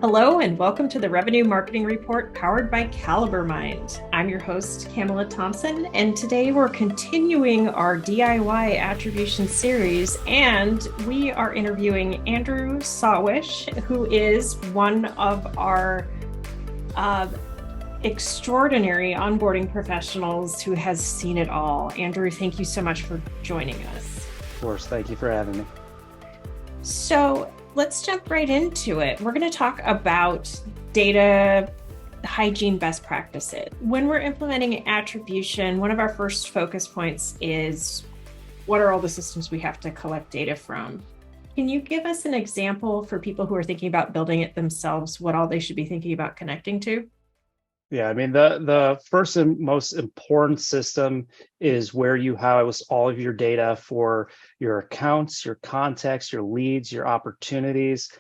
Hello and welcome to the Revenue Marketing Report powered by CaliberMind. I'm your host, Kamala Thompson, and today we're continuing our DIY attribution series, and we are interviewing Andrew Sawusch, who is one of our extraordinary onboarding professionals who has seen it all. Andrew, thank you so much for joining us. Of course, thank you for having me. So let's jump right into it. We're going to talk about data hygiene best practices. When we're implementing attribution, one of our first focus points is what are all the systems we have to collect data from? Can you give us an example for people who are thinking about building it themselves, what all they should be thinking about connecting to? Yeah, I mean, the first and most important system is where you house all of your data for your accounts, your contacts, your leads, your opportunities.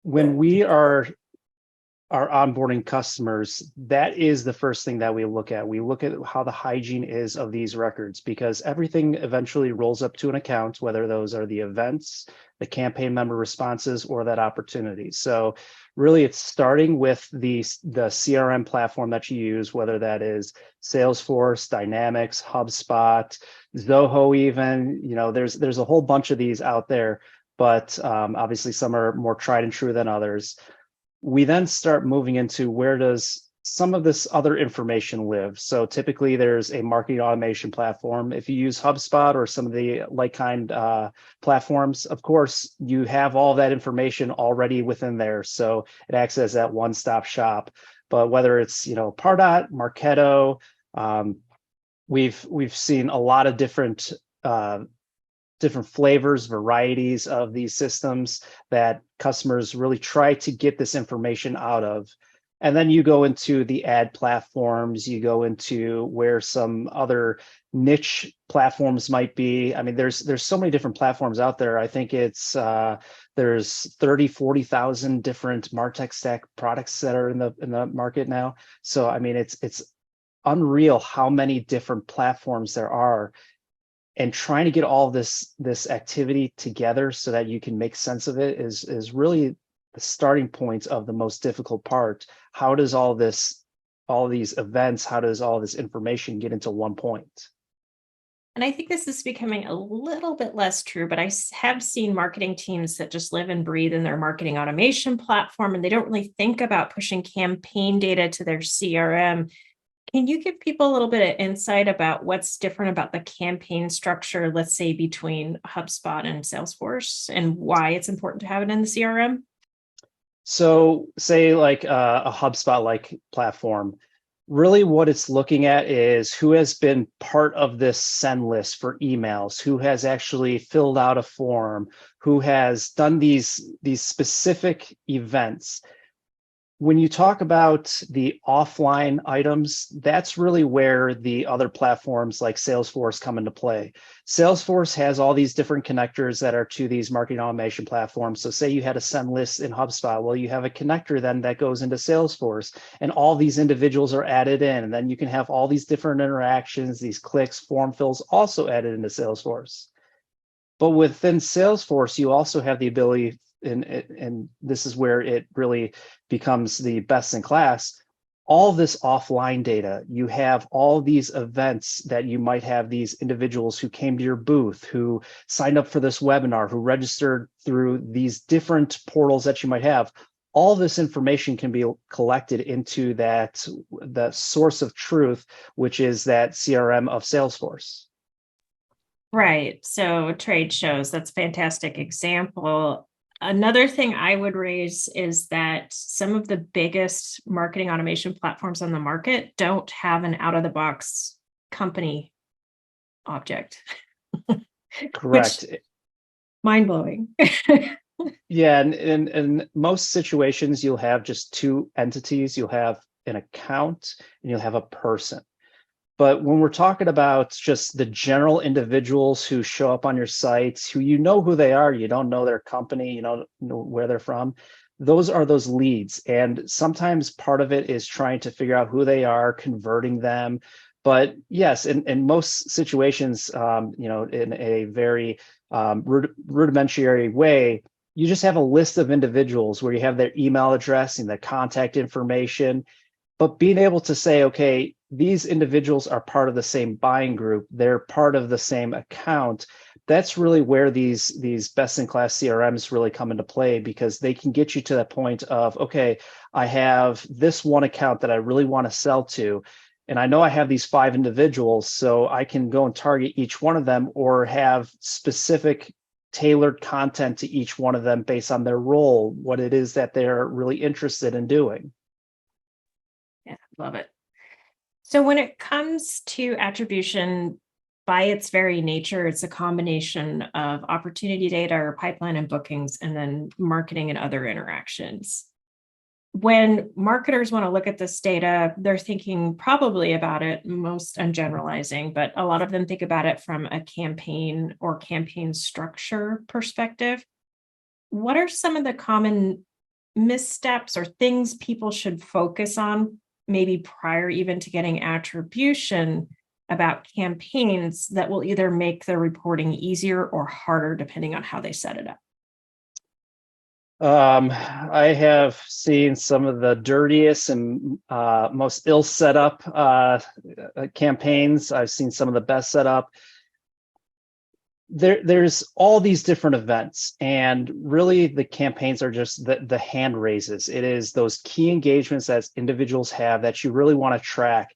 When we are onboarding customers, that is the first thing that we look at. We look at how the hygiene is of these records, because everything eventually rolls up to an account, whether those are the events, the campaign member responses, or that opportunity. So really it's starting with the CRM platform that you use, whether that is Salesforce, Dynamics, HubSpot, Zoho even, there's a whole bunch of these out there, but obviously some are more tried and true than others. We then start moving into where does some of this other information live. So typically there's a marketing automation platform. If you use HubSpot or some of the like-kind platforms, of course, you have all that information already within there. So it acts as that one-stop shop. But whether it's, Pardot, Marketo, we've seen a lot of different flavors, varieties of these systems that customers really try to get this information out of. And then you go into the ad platforms, you go into where some other niche platforms might be. I mean, there's so many different platforms out there. I think it's there's 40,000 different MarTech stack products that are in the market now. So I mean, it's unreal how many different platforms there are. And trying to get all this activity together so that you can make sense of it is really the starting point of the most difficult part. How does all these events, how does all this information get into one point? And I think this is becoming a little bit less true, but I have seen marketing teams that just live and breathe in their marketing automation platform, and they don't really think about pushing campaign data to their CRM. Can you give people a little bit of insight about what's different about the campaign structure, let's say between HubSpot and Salesforce, and why it's important to have it in the CRM? So say like a HubSpot-like platform, really what it's looking at is who has been part of this send list for emails, who has actually filled out a form, who has done these specific events. When you talk about the offline items, that's really where the other platforms like Salesforce come into play. Salesforce has all these different connectors that are to these marketing automation platforms. So say you had a send list in HubSpot, well, you have a connector then that goes into Salesforce, and all these individuals are added in, and then you can have all these different interactions, these clicks, form fills also added into Salesforce. But within Salesforce, you also have the ability, and this is where it really becomes the best in class, all this offline data. You have all these events that you might have these individuals who came to your booth, who signed up for this webinar, who registered through these different portals that you might have. All this information can be collected into the source of truth, which is that CRM of Salesforce. Right. So trade shows, that's a fantastic example. Another thing I would raise is that some of the biggest marketing automation platforms on the market don't have an out-of-the-box company object. Correct. Mind-blowing. Yeah, and in most situations, you'll have just two entities. You'll have an account and you'll have a person. But when we're talking about just the general individuals who show up on your sites, who who they are, you don't know their company, you don't know where they're from, those are those leads. And sometimes part of it is trying to figure out who they are, converting them. But yes, in most situations, in a very rudimentary way, you just have a list of individuals where you have their email address and their contact information, but being able to say, okay, these individuals are part of the same buying group, they're part of the same account. That's really where these best-in-class CRMs really come into play, because they can get you to that point of, okay, I have this one account that I really want to sell to, and I know I have these 5 individuals, so I can go and target each one of them or have specific tailored content to each one of them based on their role, what it is that they're really interested in doing. Yeah, love it. So when it comes to attribution, by its very nature, it's a combination of opportunity data or pipeline and bookings, and then marketing and other interactions. When marketers want to look at this data, they're thinking probably about it, most I'm generalizing, but a lot of them think about it from a campaign or campaign structure perspective. What are some of the common missteps or things people should focus on, maybe prior even to getting attribution, about campaigns that will either make their reporting easier or harder depending on how they set it up? I have seen some of the dirtiest and most ill set up campaigns. I've seen some of the best set up. There's all these different events, and really the campaigns are just the hand raises. It is those key engagements that individuals have that you really want to track.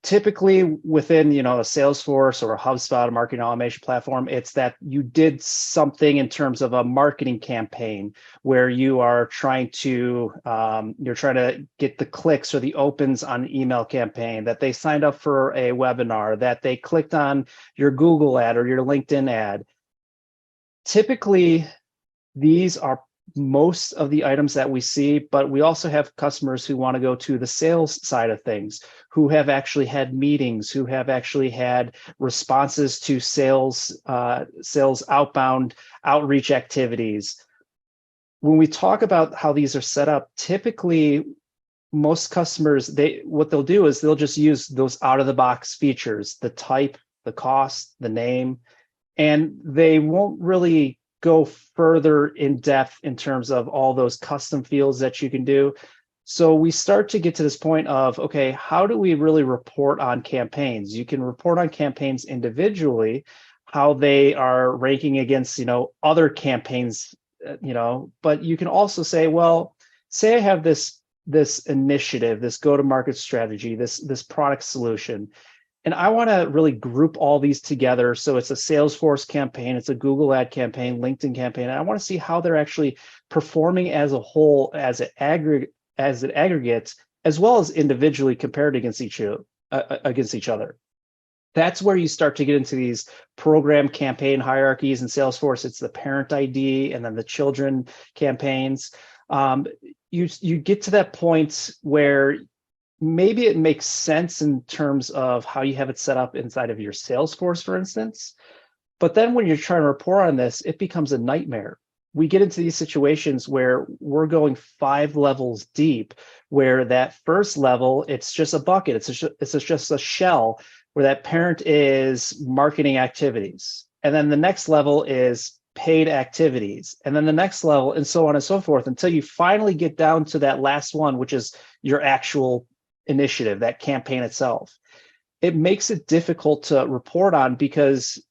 Typically within, a Salesforce or a HubSpot, a marketing automation platform, it's that you did something in terms of a marketing campaign where you are trying to get the clicks or the opens on an email campaign, that they signed up for a webinar, that they clicked on your Google ad or your LinkedIn ad. Typically, these are most of the items that we see, but we also have customers who want to go to the sales side of things, who have actually had meetings, who have actually had responses to sales outbound outreach activities. When we talk about how these are set up, typically most customers, what they'll do is they'll just use those out of the box features, the type, the cost, the name, and they won't really go further in depth in terms of all those custom fields that you can do. So we start to get to this point of, okay, how do we really report on campaigns? You can report on campaigns individually, how they are ranking against, other campaigns, but you can also say, well, say I have this initiative, this go-to-market strategy, this product solution, and I want to really group all these together. So it's a Salesforce campaign, it's a Google ad campaign, LinkedIn campaign. And I want to see how they're actually performing as a whole, as it aggregates, as well as individually compared against each other. That's where you start to get into these program campaign hierarchies in Salesforce. It's the parent ID and then the children campaigns. You get to that point where maybe it makes sense in terms of how you have it set up inside of your Salesforce, for instance. But then when you're trying to report on this, it becomes a nightmare. We get into these situations where we're going 5 levels deep, where that first level, it's just a bucket. It's just a shell where that parent is marketing activities. And then the next level is paid activities. And then the next level, and so on and so forth, until you finally get down to that last one, which is your actual initiative, that campaign itself. It makes it difficult to report on because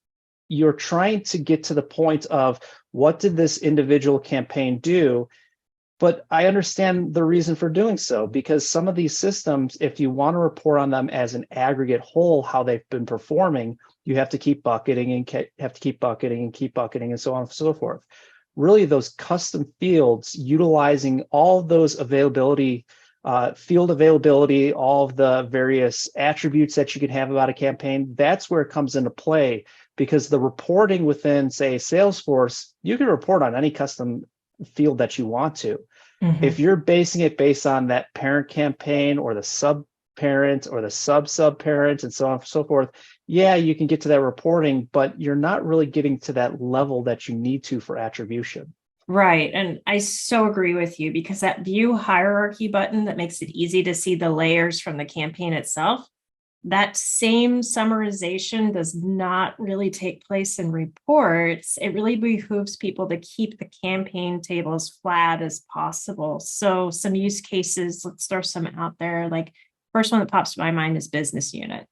you're trying to get to the point of, what did this individual campaign do? But I understand the reason for doing so, because some of these systems, if you want to report on them as an aggregate whole, how they've been performing, you have to keep bucketing and keep bucketing and so on and so forth. Really, those custom fields, utilizing all those availability, field availability, all of the various attributes that you can have about a campaign, that's where it comes into play. Because the reporting within, say, Salesforce, you can report on any custom field that you want to. Mm-hmm. If you're basing it based on that parent campaign or the sub parent or the sub parent and so on and so forth, yeah, you can get to that reporting, but you're not really getting to that level that you need to for attribution. Right. And I so agree with you, because that view hierarchy button that makes it easy to see the layers from the campaign itself, that same summarization does not really take place in reports. It really behooves people to keep the campaign table as flat as possible. So some use cases, let's throw some out there. Like first one that pops to my mind is business unit.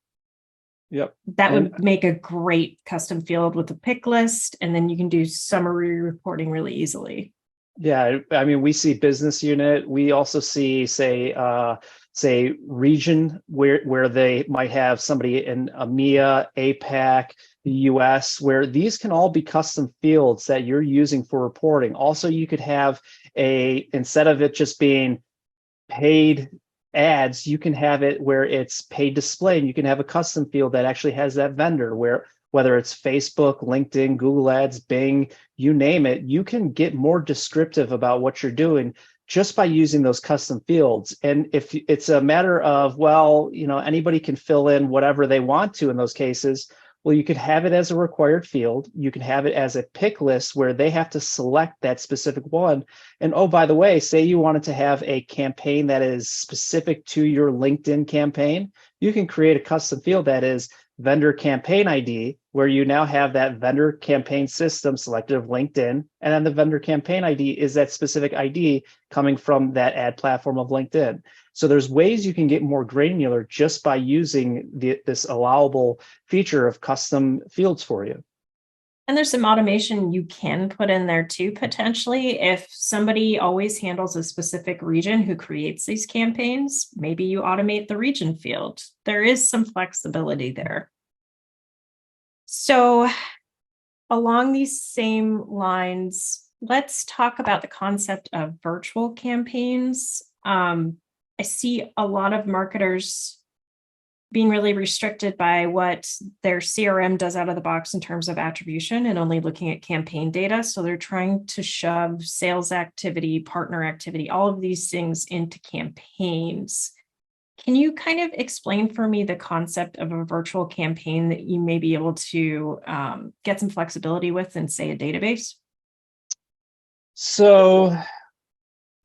Yep. That would make a great custom field with a pick list, and then you can do summary reporting really easily. Yeah, I mean, we see business unit. We also see, say region where they might have somebody in EMEA, APAC, the US, where these can all be custom fields that you're using for reporting. Also, you could have instead of it just being paid ads, you can have it where it's paid display, and you can have a custom field that actually has that vendor where whether it's Facebook, LinkedIn, Google Ads, Bing, you name it, you can get more descriptive about what you're doing just by using those custom fields. And if it's a matter of, well, anybody can fill in whatever they want to in those cases, well, you could have it as a required field. You can have it as a pick list where they have to select that specific one. And oh, by the way, say you wanted to have a campaign that is specific to your LinkedIn campaign, you can create a custom field that is vendor campaign ID, where you now have that vendor campaign system selected of LinkedIn. And then the vendor campaign ID is that specific ID coming from that ad platform of LinkedIn. So there's ways you can get more granular just by using this allowable feature of custom fields for you. And there's some automation you can put in there too, potentially. If somebody always handles a specific region who creates these campaigns, maybe you automate the region field. There is some flexibility there. So along these same lines, let's talk about the concept of virtual campaigns. I see a lot of marketers being really restricted by what their CRM does out of the box in terms of attribution and only looking at campaign data. So they're trying to shove sales activity, partner activity, all of these things into campaigns. Can you kind of explain for me the concept of a virtual campaign that you may be able to get some flexibility with in, say, a database? So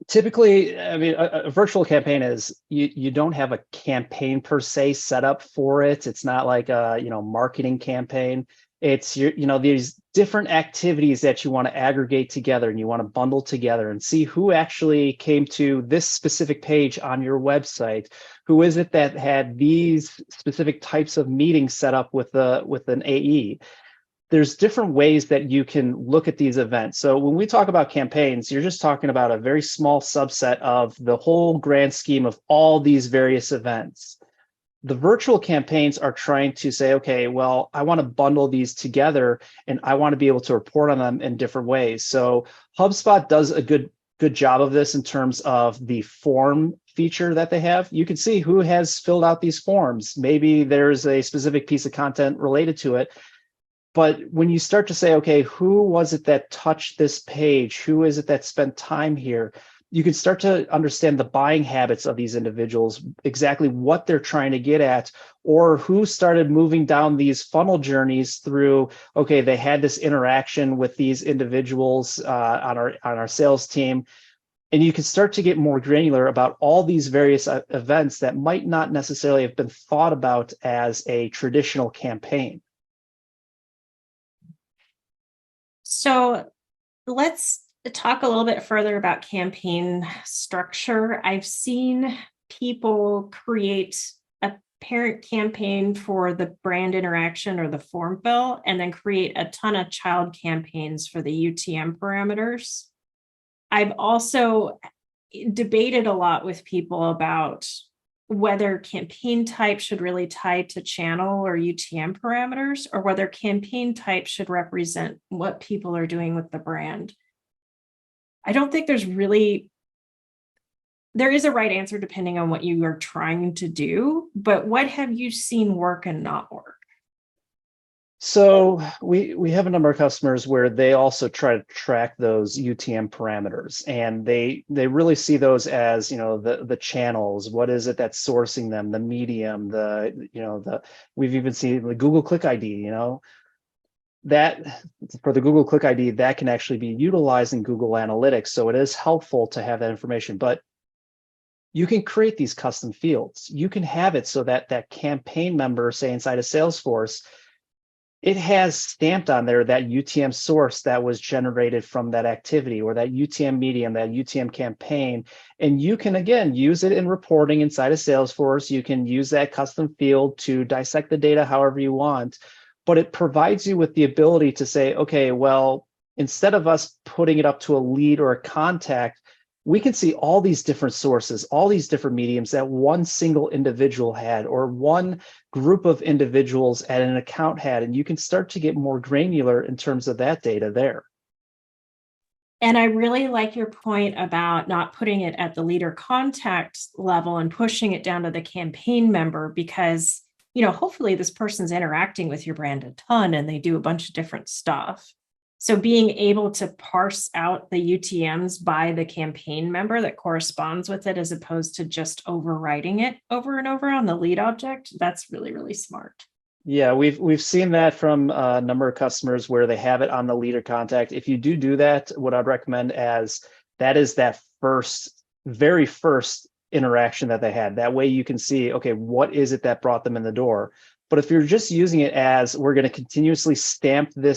typically, I mean, a virtual campaign is you don't have a campaign per se set up for it. It's not like a marketing campaign. It's these different activities that you want to aggregate together and you want to bundle together and see who actually came to this specific page on your website. Who is it that had these specific types of meetings set up with an AE? There's different ways that you can look at these events. So when we talk about campaigns, you're just talking about a very small subset of the whole grand scheme of all these various events. The virtual campaigns are trying to say, okay, well, I want to bundle these together and I want to be able to report on them in different ways. So HubSpot does a good job of this in terms of the form feature that they have. You can see who has filled out these forms. Maybe there's a specific piece of content related to it. But when you start to say, okay, who was it that touched this page? Who is it that spent time here? You can start to understand the buying habits of these individuals, exactly what they're trying to get at, or who started moving down these funnel journeys through, okay, they had this interaction with these individuals on our sales team. And you can start to get more granular about all these various events that might not necessarily have been thought about as a traditional campaign. So let's talk a little bit further about campaign structure. I've seen people create a parent campaign for the brand interaction or the form fill, and then create a ton of child campaigns for the UTM parameters. I've also debated a lot with people about whether campaign type should really tie to channel or UTM parameters, or whether campaign type should represent what people are doing with the brand. I don't think there is a right answer depending on what you are trying to do, but what have you seen work and not work? So we have a number of customers where they also try to track those UTM parameters, and they really see those as the channels. What is it that's sourcing them? The medium, we've even seen the Google Click ID. That for the Google Click ID, that can actually be utilized in Google Analytics. So it is helpful to have that information. But you can create these custom fields. You can have it so that that campaign member, say inside of Salesforce, it has stamped on there that UTM source that was generated from that activity, or that UTM medium, that UTM campaign. And you can, again, use it in reporting inside of Salesforce. You can use that custom field to dissect the data however you want, but it provides you with the ability to say, okay, well, instead of us putting it up to a lead or a contact, we can see all these different sources, all these different mediums that one single individual had, or one group of individuals at an account had, and you can start to get more granular in terms of that data there. And I really like your point about not putting it at the leader contact level and pushing it down to the campaign member, because, hopefully this person's interacting with your brand a ton and they do a bunch of different stuff. So being able to parse out the UTMs by the campaign member that corresponds with it, as opposed to just overwriting it over and over on the lead object, that's really, really smart. Yeah, we've seen that from a number of customers where they have it on the leader contact. If you do that, what I'd recommend as that is that very first interaction that they had. That way you can see, okay, what is it that brought them in the door? But if you're just using it as we're going to continuously stamp the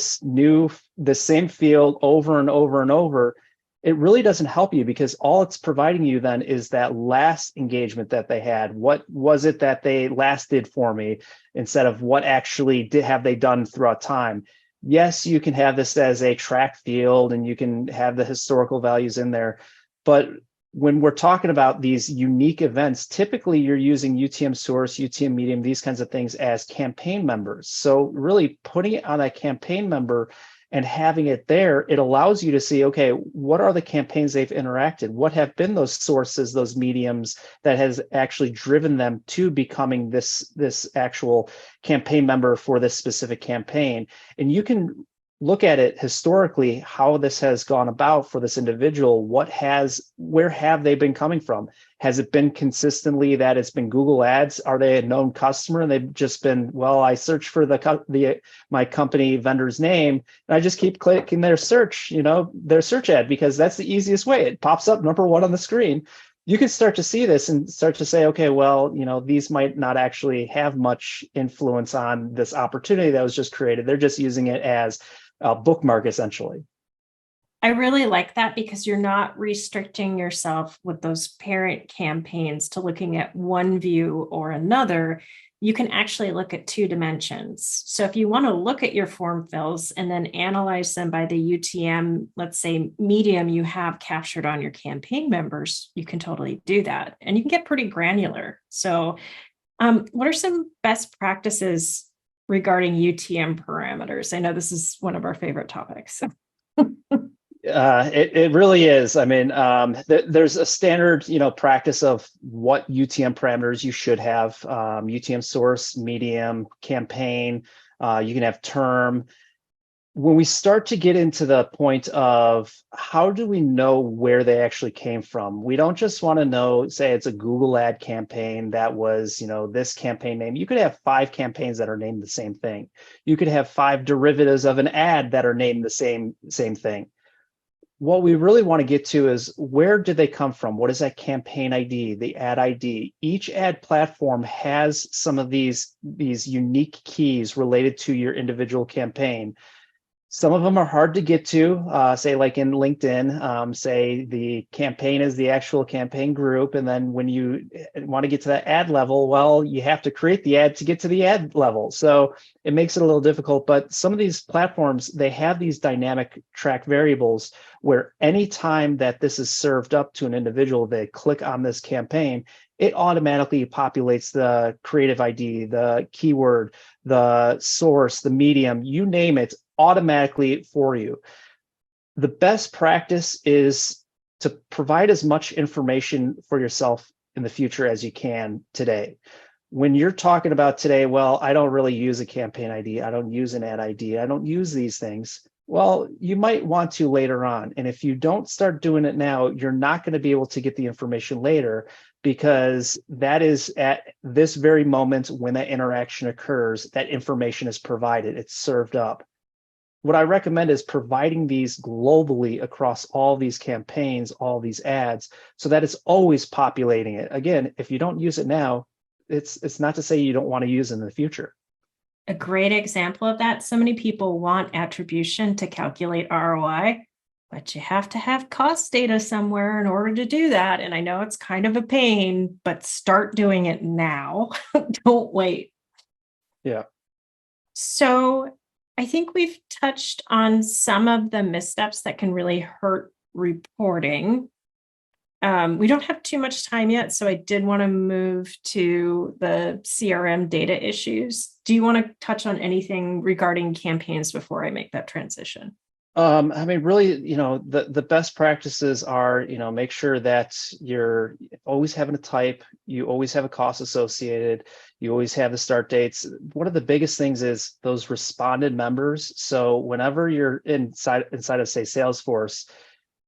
same field over and over and over, it really doesn't help you, because all it's providing you then is that last engagement that they had. What was it that they last did for me, instead of what actually have they done throughout time. Yes, you can have this as a track field and you can have the historical values in there, but when we're talking about these unique events, typically you're using UTM source, UTM medium, these kinds of things as campaign members. So really putting it on that campaign member and having it there, it allows you to see, okay, what are the campaigns they've interacted? What have been those sources, those mediums that has actually driven them to becoming this actual campaign member for this specific campaign? And you can look at it historically, how this has gone about for this individual. Where have they been coming from? Has it been consistently that it's been Google Ads? Are they a known customer and they've just been, well, I search for my company vendor's name and I just keep clicking their search ad, because that's the easiest way. It pops up number one on the screen. You can start to see this and start to say, okay, well, these might not actually have much influence on this opportunity that was just created. They're just using it as a bookmark, essentially. I really like that, because you're not restricting yourself with those parent campaigns to looking at one view or another. You can actually look at two dimensions. So if you want to look at your form fills and then analyze them by the UTM, let's say medium you have captured on your campaign members, you can totally do that. And you can get pretty granular. So what are some best practices regarding UTM parameters? I know this is one of our favorite topics. It really is. I mean, there's a standard, practice of what UTM parameters you should have. UTM source, medium, campaign. You can have term. When we start to get into the point of how do we know where they actually came from, we don't just want to know, say it's a Google ad campaign that was, this campaign name. You could have 5 campaigns that are named the same thing. You could have 5 derivatives of an ad that are named the same thing. What we really want to get to is, where did they come from? What is that campaign ID, the ad ID? Each ad platform has some of these unique keys related to your individual campaign. Some of them are hard to get to, say like in LinkedIn, say the campaign is the actual campaign group. And then when you want to get to that ad level, well, you have to create the ad to get to the ad level. So it makes it a little difficult, but some of these platforms, they have these dynamic track variables where anytime that this is served up to an individual, they click on this campaign, it automatically populates the creative ID, the keyword, the source, the medium, you name it, automatically for you. The best practice is to provide as much information for yourself in the future as you can today. When you're talking about today, well, I don't really use a campaign ID, I don't use an ad ID, I don't use these things. Well, you might want to later on. And if you don't start doing it now, you're not going to be able to get the information later, because that is at this very moment when that interaction occurs, that information is provided, it's served up. what I recommend is providing these globally across all these campaigns, all these ads, so that it's always populating it. Again, if you don't use it now, it's not to say you don't want to use it in the future. A great example of that, so many people want attribution to calculate ROI, but you have to have cost data somewhere in order to do that. And I know it's kind of a pain, but start doing it now. Don't wait. Yeah. So I think we've touched on some of the missteps that can really hurt reporting. We don't have too much time yet, so I did want to move to the CRM data issues. Do you want to touch on anything regarding campaigns before I make that transition? I mean, really, the best practices are, make sure that you're always having a type, you always have a cost associated, you always have the start dates. One of the biggest things is those responded members. So whenever you're inside of, say, Salesforce,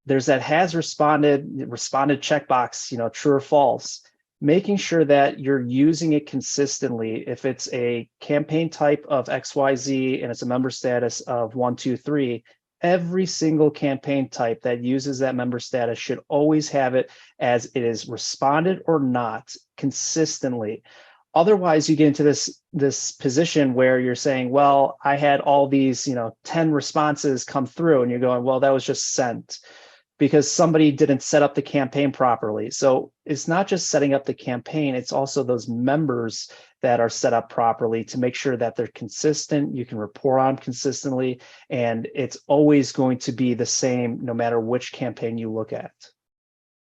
there's that has responded checkbox, true or false, making sure that you're using it consistently. If it's a campaign type of XYZ and it's a member status of 1, 2, 3, every single campaign type that uses that member status should always have it as it is responded or not consistently. Otherwise, you get into this position where you're saying, well, I had all these, 10 responses come through, and you're going, well, that was just sent because somebody didn't set up the campaign properly. So it's not just setting up the campaign, it's also those members that are set up properly to make sure that they're consistent, you can report on consistently, and it's always going to be the same no matter which campaign you look at.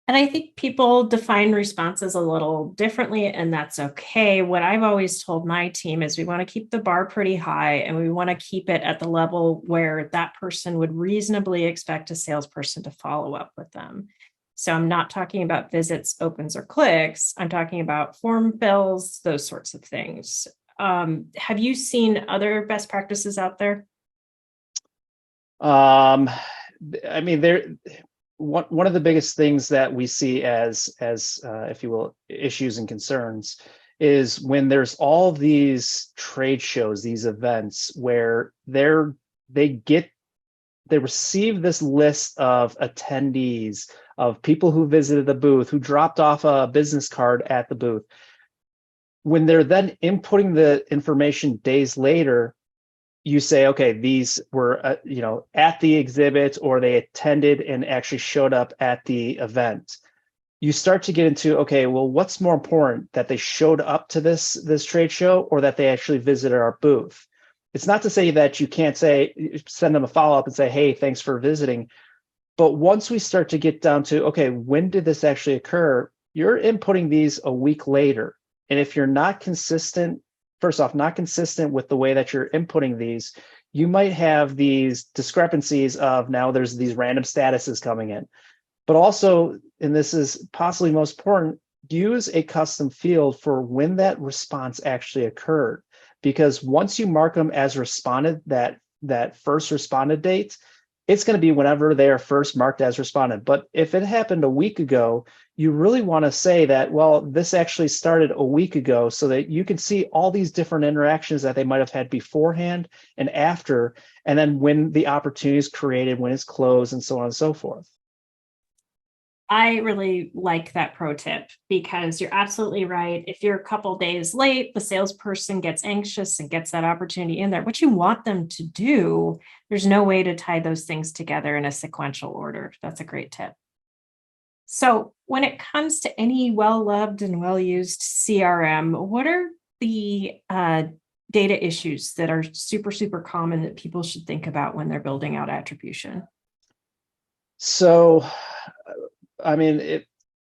And I think people define responses a little differently, and that's okay. What I've always told my team is we want to keep the bar pretty high, and we want to keep it at the level where that person would reasonably expect a salesperson to follow up with them. So I'm not talking about visits, opens, or clicks. I'm talking about form fills, those sorts of things. Have you seen other best practices out there? I mean, one of the biggest things that we see as if you will, issues and concerns is when there's all these trade shows, these events where they receive this list of attendees, of people who visited the booth, who dropped off a business card at the booth. When they're then inputting the information days later, you say, okay, these were, at the exhibit, or they attended and actually showed up at the event. You start to get into, okay, well, what's more important, that they showed up to this trade show or that they actually visited our booth? It's not to say that you can't send them a follow-up and say, hey, thanks for visiting. But once we start to get down to, okay, when did this actually occur? You're inputting these a week later. And if you're not consistent, first off, not consistent with the way that you're inputting these, you might have these discrepancies of now there's these random statuses coming in. But also, and this is possibly most important, use a custom field for when that response actually occurred. Because once you mark them as responded, that first responded date, it's going to be whenever they are first marked as responded. But if it happened a week ago, you really want to say that, well, this actually started a week ago, so that you can see all these different interactions that they might have had beforehand and after, and then when the opportunity is created, when it's closed, and so on and so forth. I really like that pro tip because you're absolutely right. If you're a couple days late, the salesperson gets anxious and gets that opportunity in there. What you want them to do, there's no way to tie those things together in a sequential order. That's a great tip. So when it comes to any well-loved and well-used CRM, what are the data issues that are super, super common that people should think about when they're building out attribution? So, I mean,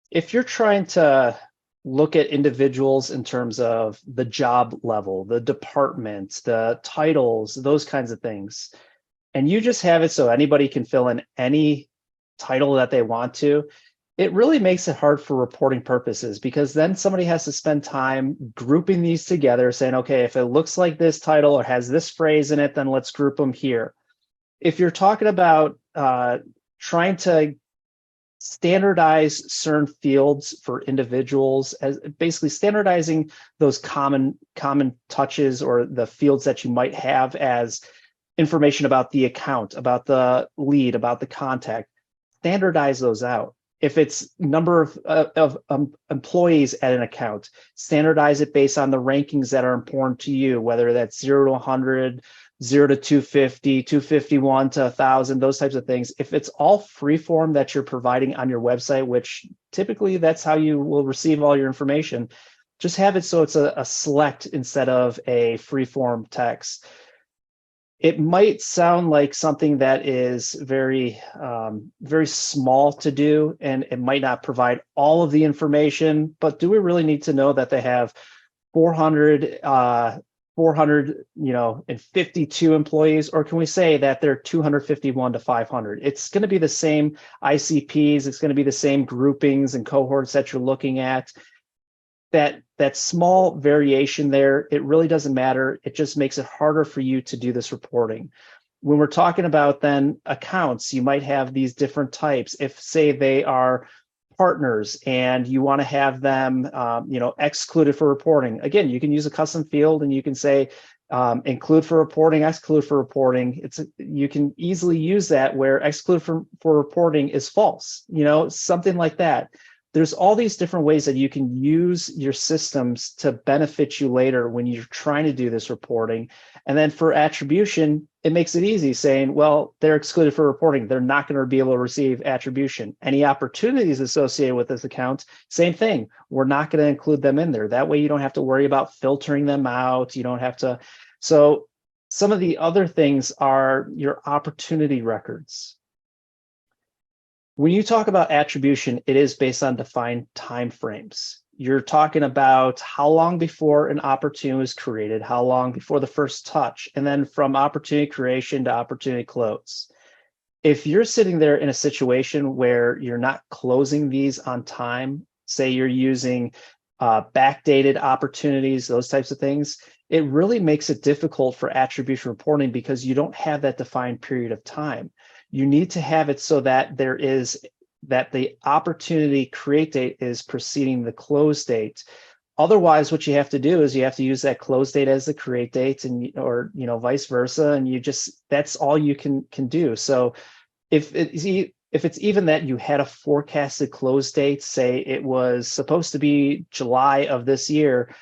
if you're trying to look at individuals in terms of the job level, the departments, the titles, those kinds of things, and you just have it so anybody can fill in any title that they want to, it really makes it hard for reporting purposes, because then somebody has to spend time grouping these together, saying, okay, if it looks like this title or has this phrase in it, then let's group them here. If you're talking about trying to standardize certain fields for individuals, as basically standardizing those common touches or the fields that you might have as information about the account, about the lead, about the contact, standardize those out. If it's number of employees at an account, standardize it based on the rankings that are important to you, whether that's 0 to 100, 0 to 250, 251 to 1,000, those types of things. If it's all free form that you're providing on your website, which typically that's how you will receive all your information, just have it so it's a select instead of a free form text. It might sound like something that is very, very small to do, and it might not provide all of the information, but do we really need to know that they have 400, 452 employees, or can we say that they're 251 to 500? It's going to be the same ICPs. It's going to be the same groupings and cohorts that you're looking at. That small variation there, it really doesn't matter. It just makes it harder for you to do this reporting. When we're talking about then accounts, you might have these different types. If say they are partners and you want to have them excluded for reporting, again, you can use a custom field and you can say include for reporting, exclude for reporting. You can easily use that where exclude for reporting is false, something like that. There's all these different ways that you can use your systems to benefit you later when you're trying to do this reporting. And then for attribution, it makes it easy saying, well, they're excluded for reporting. They're not going to be able to receive attribution. Any opportunities associated with this account, same thing. We're not going to include them in there. That way you don't have to worry about filtering them out. You don't have to. So some of the other things are your opportunity records. When you talk about attribution, it is based on defined timeframes. You're talking about how long before an opportunity was created, how long before the first touch, and then from opportunity creation to opportunity close. If you're sitting there in a situation where you're not closing these on time, say you're using backdated opportunities, those types of things, it really makes it difficult for attribution reporting because you don't have that defined period of time. You need to have it so that the opportunity create date is preceding the close date. Otherwise, what you have to do is you have to use that close date as the create date, or vice versa, and that's all you can do. So if it's even that you had a forecasted close date, say it was supposed to be July of this year,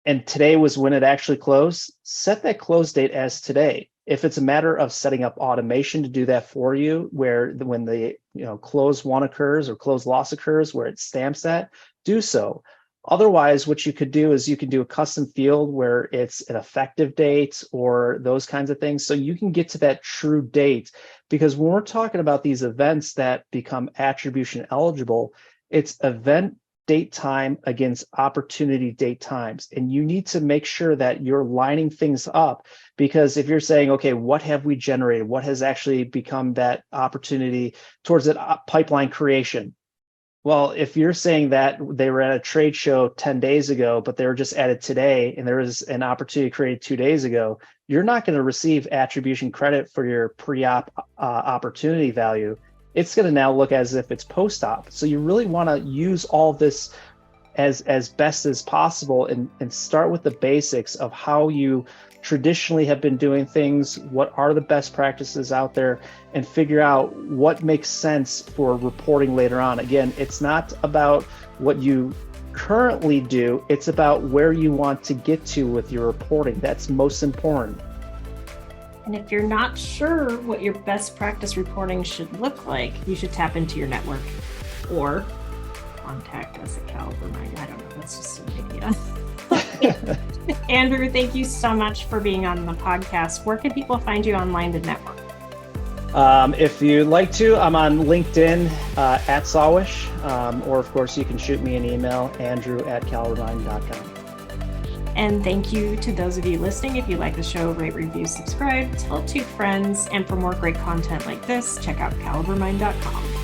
and today was when it actually closed, set that close date as today. If it's a matter of setting up automation to do that for you, when the close one occurs or close loss occurs, where it stamps that, do so. Otherwise, what you could do is you can do a custom field where it's an effective date or those kinds of things, so you can get to that true date. Because when we're talking about these events that become attribution eligible, it's event date time against opportunity date times. And you need to make sure that you're lining things up, because if you're saying, okay, what have we generated? What has actually become that opportunity towards that pipeline creation? Well, if you're saying that they were at a trade show 10 days ago, but they were just added today, and there was an opportunity created 2 days ago, you're not going to receive attribution credit for your pre-op opportunity value. It's going to now look as if it's post-op. So you really want to use all this as best as possible and start with the basics of how you traditionally have been doing things, what are the best practices out there, and figure out what makes sense for reporting later on. Again, it's not about what you currently do, it's about where you want to get to with your reporting. That's most important. And if you're not sure what your best practice reporting should look like, you should tap into your network or contact us at CaliberMind. I don't know, that's just an idea. Andrew, thank you so much for being on the podcast. Where can people find you online to network? If you'd like to, I'm on LinkedIn at Sawusch, or of course you can shoot me an email, andrew@CaliberMind.com. And thank you to those of you listening. If you like the show, rate, review, subscribe, tell 2 friends. And for more great content like this, check out CaliberMind.com.